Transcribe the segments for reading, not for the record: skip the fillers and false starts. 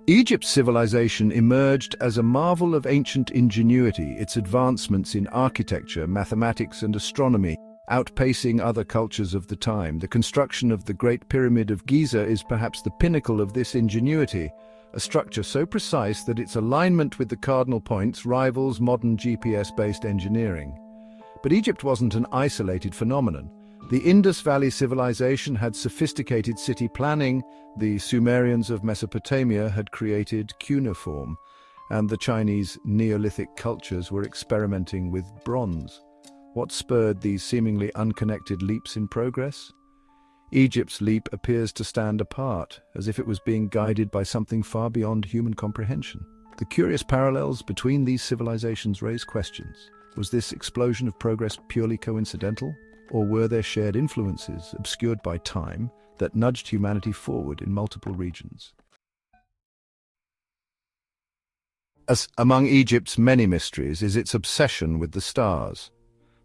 Egypt's civilization emerged as a marvel of ancient ingenuity, its advancements in architecture, mathematics, and astronomy outpacing other cultures of the time. The construction of the Great Pyramid of Giza is perhaps the pinnacle of this ingenuity, a structure so precise that its alignment with the cardinal points rivals modern GPS-based engineering. But Egypt wasn't an isolated phenomenon. The Indus Valley civilization had sophisticated city planning, the Sumerians of Mesopotamia had created cuneiform, and the Chinese Neolithic cultures were experimenting with bronze. What spurred these seemingly unconnected leaps in progress? Egypt's leap appears to stand apart, as if it was being guided by something far beyond human comprehension. The curious parallels between these civilizations raise questions. Was this explosion of progress purely coincidental? Or were there shared influences, obscured by time, that nudged humanity forward in multiple regions? As among Egypt's many mysteries is its obsession with the stars.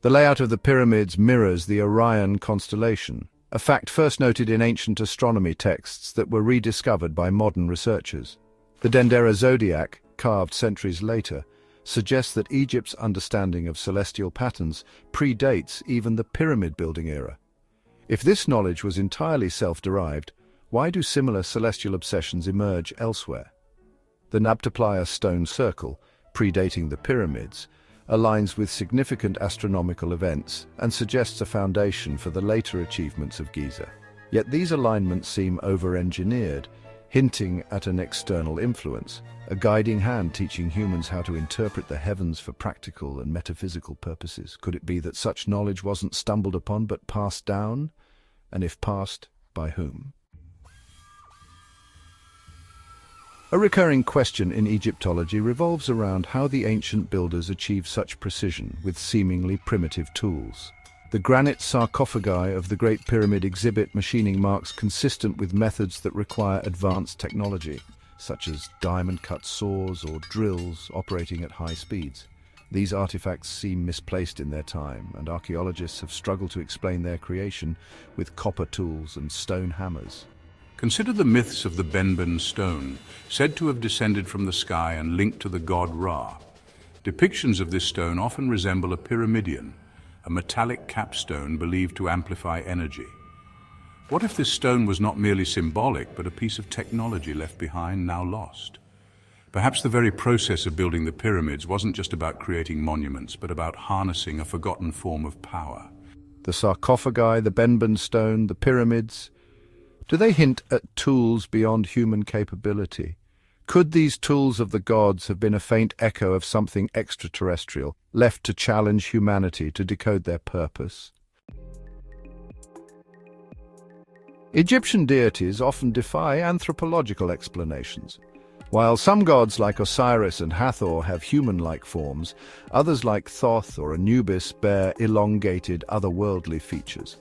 The layout of the pyramids mirrors the Orion constellation, a fact first noted in ancient astronomy texts that were rediscovered by modern researchers. The Dendera zodiac, carved centuries later, suggests that Egypt's understanding of celestial patterns predates even the pyramid-building era. If this knowledge was entirely self-derived, why do similar celestial obsessions emerge elsewhere? The Nabta stone circle, predating the pyramids, aligns with significant astronomical events and suggests a foundation for the later achievements of Giza. Yet these alignments seem over-engineered, hinting at an external influence, a guiding hand teaching humans how to interpret the heavens for practical and metaphysical purposes. Could it be that such knowledge wasn't stumbled upon but passed down? And if passed, by whom? A recurring question in Egyptology revolves around how the ancient builders achieved such precision with seemingly primitive tools. The granite sarcophagi of the Great Pyramid exhibit machining marks consistent with methods that require advanced technology, such as diamond-cut saws or drills operating at high speeds. These artifacts seem misplaced in their time, and archaeologists have struggled to explain their creation with copper tools and stone hammers. Consider the myths of the Benben stone, said to have descended from the sky and linked to the god Ra. Depictions of this stone often resemble a pyramidion, a metallic capstone believed to amplify energy. What if this stone was not merely symbolic, but a piece of technology left behind, now lost? Perhaps the very process of building the pyramids wasn't just about creating monuments, but about harnessing a forgotten form of power. The sarcophagi, the Benben stone, the pyramids, do they hint at tools beyond human capability? Could these tools of the gods have been a faint echo of something extraterrestrial, left to challenge humanity to decode their purpose? Egyptian deities often defy anthropological explanations. While some gods like Osiris and Hathor have human-like forms, others like Thoth or Anubis bear elongated, otherworldly features.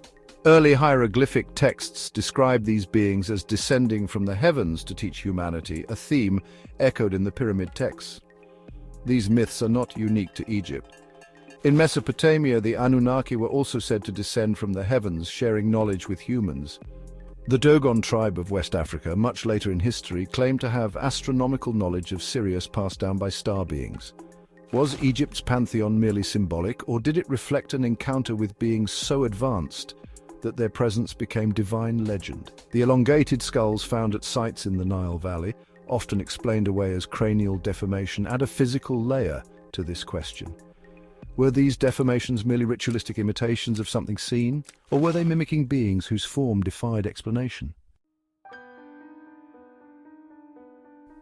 Early hieroglyphic texts describe these beings as descending from the heavens to teach humanity, a theme echoed in the pyramid texts. These myths are not unique to Egypt. In Mesopotamia, the Anunnaki were also said to descend from the heavens, sharing knowledge with humans. The Dogon tribe of West Africa, much later in history, claimed to have astronomical knowledge of Sirius passed down by star beings. Was Egypt's pantheon merely symbolic, or did it reflect an encounter with beings so advanced that their presence became divine legend? The elongated skulls found at sites in the Nile Valley, often explained away as cranial deformation, add a physical layer to this question. Were these deformations merely ritualistic imitations of something seen, or were they mimicking beings whose form defied explanation?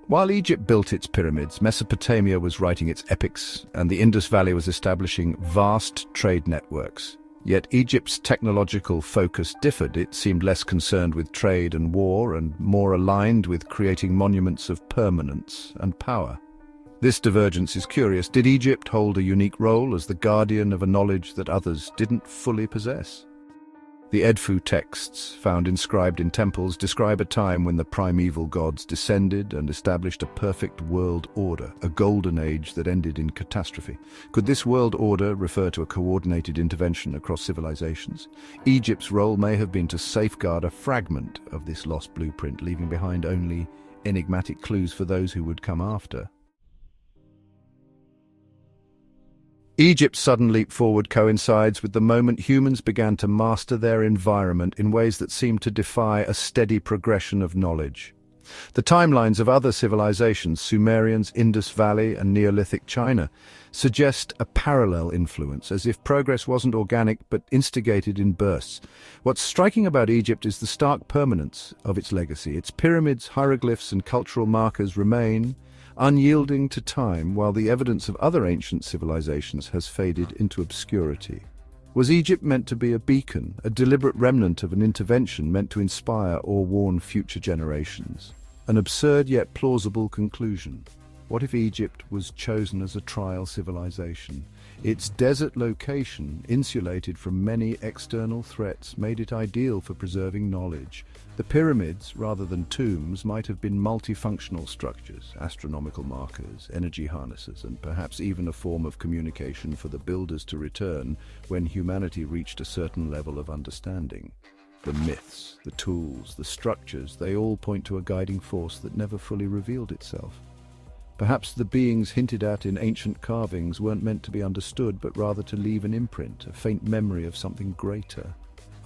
While Egypt built its pyramids, Mesopotamia was writing its epics, and the Indus Valley was establishing vast trade networks. Yet Egypt's technological focus differed. It seemed less concerned with trade and war and more aligned with creating monuments of permanence and power. This divergence is curious. Did Egypt hold a unique role as the guardian of a knowledge that others didn't fully possess? The Edfu texts, found inscribed in temples, describe a time when the primeval gods descended and established a perfect world order, a golden age that ended in catastrophe. Could this world order refer to a coordinated intervention across civilizations? Egypt's role may have been to safeguard a fragment of this lost blueprint, leaving behind only enigmatic clues for those who would come after. Egypt's sudden leap forward coincides with the moment humans began to master their environment in ways that seemed to defy a steady progression of knowledge. The timelines of other civilizations, Sumerians, Indus Valley, and Neolithic China, suggest a parallel influence, as if progress wasn't organic but instigated in bursts. What's striking about Egypt is the stark permanence of its legacy. Its pyramids, hieroglyphs, and cultural markers remain unyielding to time, while the evidence of other ancient civilizations has faded into obscurity. Was Egypt meant to be a beacon, a deliberate remnant of an intervention meant to inspire or warn future generations? An absurd yet plausible conclusion. What if Egypt was chosen as a trial civilization? Its desert location, insulated from many external threats, made it ideal for preserving knowledge. The pyramids, rather than tombs, might have been multifunctional structures, astronomical markers, energy harnesses, and perhaps even a form of communication for the builders to return when humanity reached a certain level of understanding. The myths, the tools, the structures, they all point to a guiding force that never fully revealed itself. Perhaps the beings hinted at in ancient carvings weren't meant to be understood, but rather to leave an imprint, a faint memory of something greater.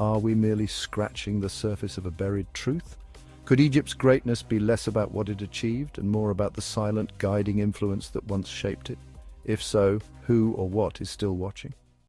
Are we merely scratching the surface of a buried truth? Could Egypt's greatness be less about what it achieved and more about the silent guiding influence that once shaped it? If so, who or what is still watching?